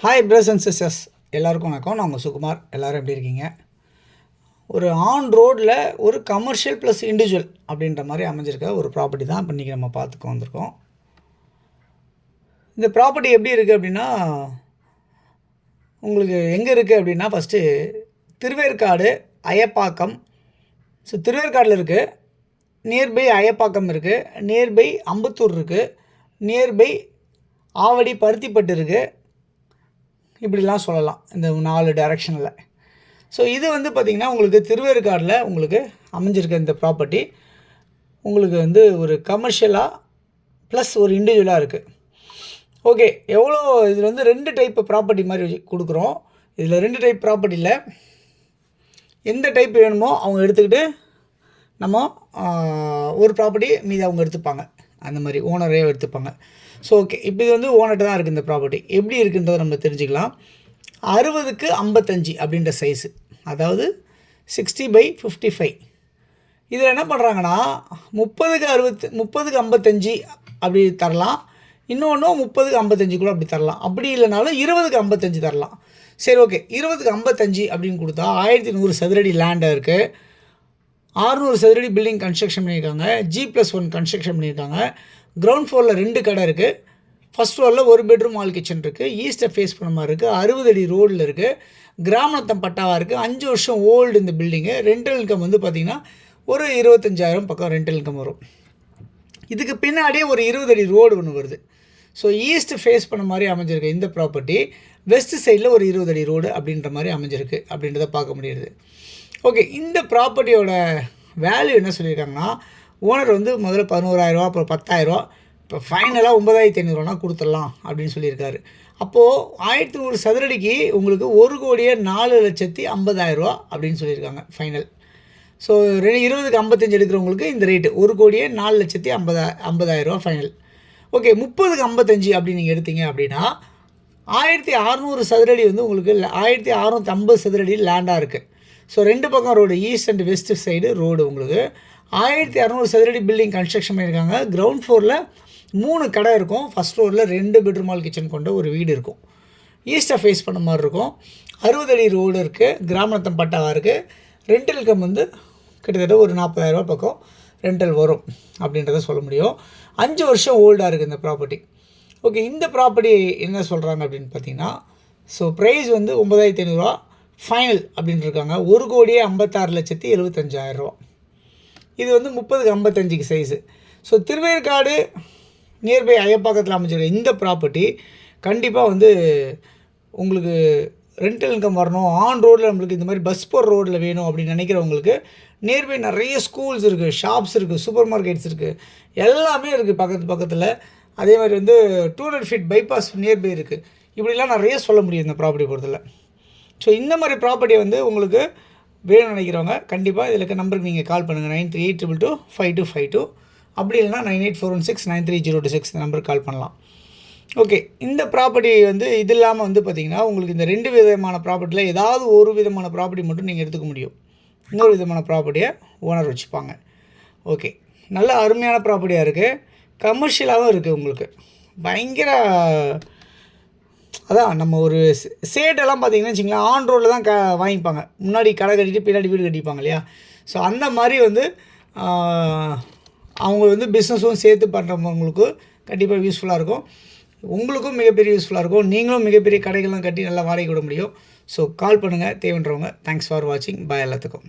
Hi brothers and sisters, எல்லாருக்கும் வணக்கம். நான் உங்கள் சுகுமார். எல்லோரும் எப்படி இருக்கீங்க? ஒரு ஆன் ரோடில் ஒரு கமர்ஷியல் ப்ளஸ் இண்டிவிஜுவல் அப்படின்ற மாதிரி அமைஞ்சிருக்க ஒரு ப்ராப்பர்ட்டி தான் இப்போ இன்றைக்கி நம்ம பார்த்துக்க வந்திருக்கோம். இந்த ப்ராப்பர்ட்டி எப்படி இருக்குது அப்படின்னா, உங்களுக்கு எங்கே இருக்குது அப்படின்னா, ஃபஸ்ட்டு திருவேற்காடு அயப்பாக்கம். ஸோ திருவேற்காடில் இருக்குது, நியர்பை அயப்பாக்கம் இருக்குது, நியர்பை அம்பத்தூர் இருக்குது, நியர்பை ஆவடி பருத்திப்பட்டு இருக்குது. இப்படிலாம் சொல்லலாம் இந்த 4 டைரெக்ஷனில். ஸோ இது வந்து பார்த்திங்கன்னா உங்களுக்கு திருவேற்காடில் உங்களுக்கு அமைஞ்சிருக்க இந்த ப்ராப்பர்ட்டி உங்களுக்கு வந்து ஒரு கமர்ஷியலாக ப்ளஸ் ஒரு இண்டிவிஜுவலாக இருக்குது. ஓகே, எவ்வளோ இதில் வந்து 2 டைப் ப்ராப்பர்ட்டி மாதிரி கொடுக்குறோம். இதில் 2 டைப் ப்ராப்பர்ட்டியில் எந்த டைப் வேணுமோ அவங்க எடுத்துக்கிட்டு நம்ம ஒரு ப்ராப்பர்ட்டி மீது அவங்க எடுத்துப்பாங்க, அந்த மாதிரி ஓனரே எடுத்துப்பாங்க. ஸோ ஓகே, இப்போ இது வந்து ஓனர்கிட்ட தான் இருக்குது இந்த ப்ராப்பர்ட்டி. எப்படி இருக்குன்றதை நம்ம தெரிஞ்சுக்கலாம். 60க்கு 55 அப்படின்ற சைஸு, அதாவது 60/55. இதில் என்ன பண்ணுறாங்கன்னா 30க்கு 55 அப்படி தரலாம், இன்னொன்று 30க்கு 55 கூட அப்படி தரலாம். அப்படி இல்லைனாலும் 20க்கு 55 தரலாம். சரி, ஓகே, 20க்கு 55 அப்படின்னு கொடுத்தா 1100 சதுரடி லேண்டாக இருக்குது. 600 சதுரடி பில்டிங் கன்ஸ்ட்ரக்ஷன் பண்ணியிருக்காங்க. G+1 கன்ஸ்ட்ரக்ஷன் பண்ணியிருக்காங்க. கிரவுண்ட் ஃப்ளோரில் 2 கடை இருக்குது. ஃபஸ்ட் ஃப்ளோரில் 1 பெட்ரூம் ஹால் கிச்சன் இருக்குது. ஈஸ்ட்டை ஃபேஸ் பண்ண மாதிரி இருக்குது. 60 அடி ரோடில் இருக்குது. கிராமநத்தம் பட்டாவாக இருக்குது. 5 வருஷம் ஓல்டு இந்த பில்டிங்கு. ரெண்டல் இன்கம் வந்து பார்த்திங்கன்னா ஒரு 25,000 பக்கம் ரெண்டல் இன்கம் வரும். இதுக்கு பின்னாடியே ஒரு 20 அடி ரோடு ஒன்று வருது. ஸோ ஈஸ்ட் ஃபேஸ் பண்ண மாதிரி அமைஞ்சிருக்கு இந்த ப்ராப்பர்ட்டி. வெஸ்ட் சைடில் ஒரு 20 அடி ரோடு அப்படின்ற மாதிரி அமைஞ்சிருக்கு அப்படின்றத பார்க்க முடியுது. ஓகே, இந்த ப்ராப்பர்ட்டியோட வேல்யூ என்ன சொல்லியிருக்காங்கன்னா, ஓனர் வந்து முதல்ல 11,000, அப்புறம் 10,000, இப்போ ஃபைனலாக 9,500 கொடுத்துடலாம் அப்படின்னு சொல்லியிருக்காரு. அப்போது 1100 சதுரடிக்கு உங்களுக்கு 1,04,50,000 அப்படின்னு சொல்லியிருக்காங்க ஃபைனல். ஸோ 20க்கு 55 எடுக்கிறவங்களுக்கு இந்த ரேட்டு 1,04,50,000 ஃபைனல். ஓகே, 30க்கு 55 அப்படின்னு நீங்கள் எடுத்தீங்க அப்படின்னா 1,600 சதுரடி வந்து உங்களுக்கு 1,650 சதுரடி லேண்டாக இருக்குது. ஸோ 2 பக்கம் road, east and west side road உங்களுக்கு 1,600 சதுரடி பில்டிங் கன்ஸ்ட்ரக்ஷன் பண்ணியிருக்காங்க. கிரவுண்ட் ஃப்ளோரில் 3 கடை இருக்கும். ஃபஸ்ட் ஃப்ளோரில் 2 பெட்ரூம் ஹால் கிச்சன் கொண்ட ஒரு வீடு இருக்கும். ஈஸ்ட்டை ஃபேஸ் பண்ண மாதிரி இருக்கும். 60 அடி ரோடு இருக்குது. கிராமநத்தம் பட்டாவாக இருக்குது. ரெண்டல் இன்கம் வந்து கிட்டத்தட்ட ஒரு 40,000 பக்கம் ரெண்டல் வரும் அப்படின்றத சொல்ல முடியும். 5 வருஷம் ஓல்டாக இருக்குது இந்த ப்ராப்பர்ட்டி. ஓகே, இந்த ப்ராப்பர்ட்டி என்ன சொல்கிறாங்க அப்படின்னு பார்த்தீங்கன்னா, ஸோ ப்ரைஸ் வந்து 9,500 ஃபைனல் அப்படின்னு இருக்காங்க. 1,56,75,000. இது வந்து 30க்கு 55 சைஸு. ஸோ திருவேற்காடு நியர்பை அயப்பாக்கத்தில் அமைச்சிருக்க இந்த ப்ராப்பர்ட்டி கண்டிப்பாக வந்து உங்களுக்கு ரெண்டல் இன்கம் வரணும், ஆன் ரோடில் நம்மளுக்கு இந்த மாதிரி பஸ் போகிற ரோடில் வேணும் அப்படின்னு நினைக்கிறவங்களுக்கு நியர்பை நிறைய ஸ்கூல்ஸ் இருக்குது, ஷாப்ஸ் இருக்குது, சூப்பர் மார்க்கெட்ஸ் இருக்குது, எல்லாமே இருக்குது பக்கத்தில். அதே மாதிரி வந்து 200 ஃபீட் பைபாஸ் நியர்பை இருக்குது. இப்படிலாம் நிறைய சொல்ல முடியும் இந்த ப்ராப்பர்ட்டி பொறுத்தல. ஸோ இந்த மாதிரி ப்ராப்பர்ட்டி வந்து உங்களுக்கு வேணும்னு நினைக்கிறவங்க கண்டிப்பாக இதில் இருக்க நம்பருக்கு நீங்கள் கால் பண்ணுங்கள். 9382225252. அப்படி இல்லைனா 9841693026 இந்த நம்பருக்கு கால் பண்ணலாம். ஓகே, இந்த ப்ராப்பர்ட்டி வந்து இது இல்லாமல் வந்து பார்த்திங்கன்னா உங்களுக்கு இந்த 2 விதமான ப்ராப்பர்ட்டியில் ஏதாவது ஒரு விதமான ப்ராப்பர்ட்டி மட்டும் நீங்கள் எடுத்துக்க முடியும். இன்னொரு விதமான ப்ராப்பர்ட்டியை ஓனர் வச்சுப்பாங்க. ஓகே, நல்ல அருமையான ப்ராப்பர்ட்டியாக இருக்குது. கமர்ஷியலாகவும் இருக்குது. உங்களுக்கு பயங்கர அதான் நம்ம ஒரு சேட்டெல்லாம் பார்த்திங்கன்னா வச்சிங்களேன், ஆன் ரோடில் தான் வாங்கிப்பாங்க. முன்னாடி கடை கட்டிட்டு பின்னாடி வீடு கட்டிப்பாங்க இல்லையா? ஸோ அந்த மாதிரி வந்து அவங்க வந்து பிஸ்னஸும் சேர்த்து பண்ணுறவங்களுக்கு கண்டிப்பாக யூஸ்ஃபுல்லாக இருக்கும். உங்களுக்கும் மிகப்பெரிய யூஸ்ஃபுல்லாக இருக்கும். நீங்களும் மிகப்பெரிய கடைகள்லாம் கட்டி நல்லா வாடகை விட முடியும். ஸோ கால் பண்ணுங்கள் தேவைன்றவங்க. தேங்க்ஸ் ஃபார் வாட்சிங். பாய் எல்லாத்துக்கும்.